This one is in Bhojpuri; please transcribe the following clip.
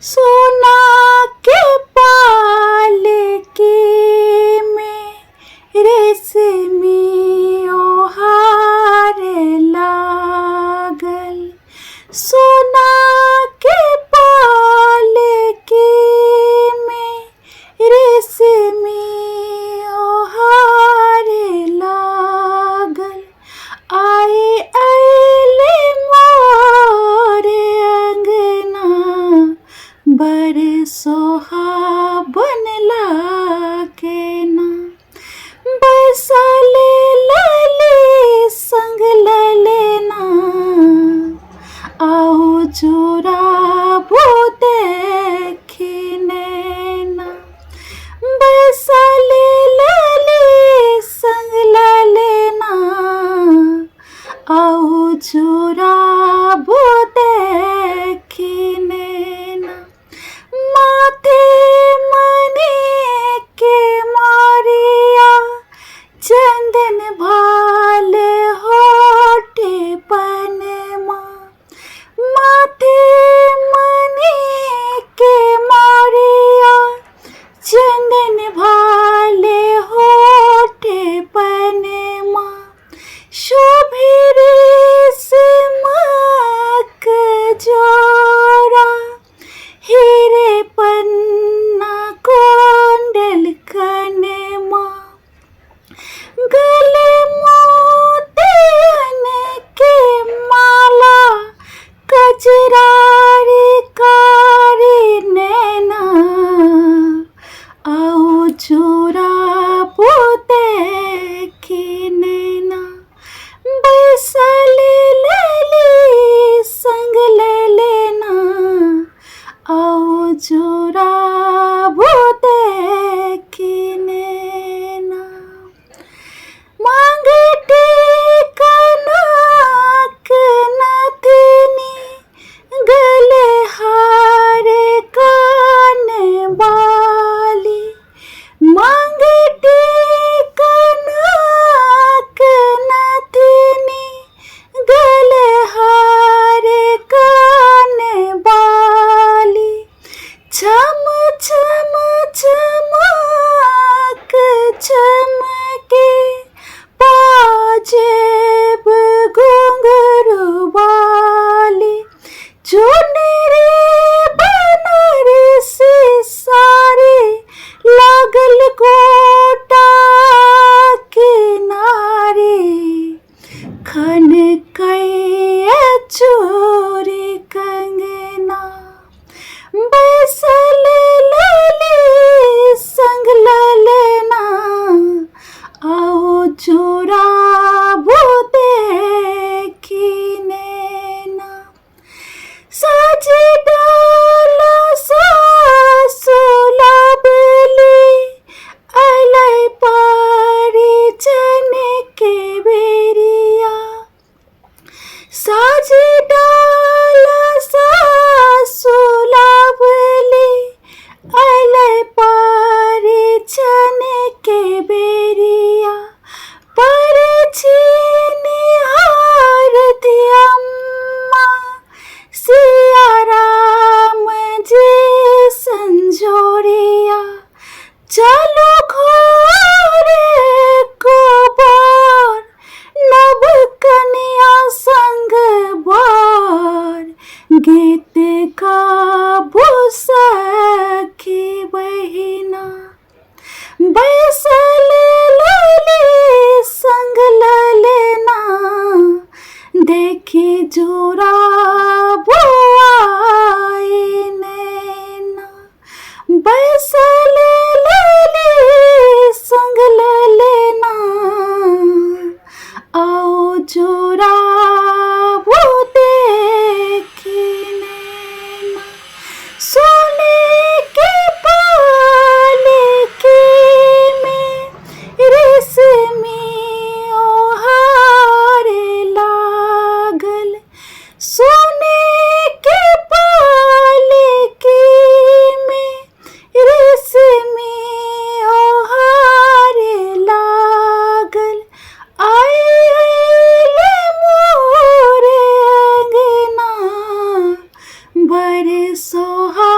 सोना के पालकी में रेशमी ओहार लागल। सोना के पालकी में रेशमी ओहार लागल। आए अइले मोरे अंगना बड़ सोहाबन लागेना। बैसल लली संग ललेना आउ चुराबू देखी नैना। बैसल लली संग ललेना आउ चुराबू देखी नैना। माथे मणि के मारिया चंदन भाल होठे पनमा। माथे मणि के मारिया चंदन भाल होठे पनमा। शोभे रेशमक जोड़ा हीरे पन्ना कुंडल कनमा। गले मोतियन के माला कजरारी कारी नैना आउ चुराबू देखी नैना। बैसल लली संग ललेना आउ चुराबू देखी नैना। मांगटी कनक नथनी गले हार कान बाली। मांगटी कनक नथनी गले हार कान बाली। छम छम चमक चमके पाजेब घुंघरू वाली। चुनरी बनारसी साड़ी लागल गोटा किनारी। खनकैया चूड़ी कंगना। बैसल लली संग ललेना आउ चुराबू देखी नैना। साजी डाला सासु लाबली अलै पारी चन के बेरिया। साजी डाला सासु लाबली अलै पारी चन के बेरिया। परछी निहारती अम्मा सिया राम जी संजोरिया। चलो घोरे को बार नव कन्या संग बार। गीत गाबू सखी बहिना। बैसल लली संग ललेना देखी जुराबू आई नैना। बैसल लली संग ललेना आउ चुराबू देखी नैना। सोने के पालकी में रेशमी ओहार लागल। सोने के पालकी में रेशमी ओहार लागल। आए अइले मोरे अंगना बड़ सोहा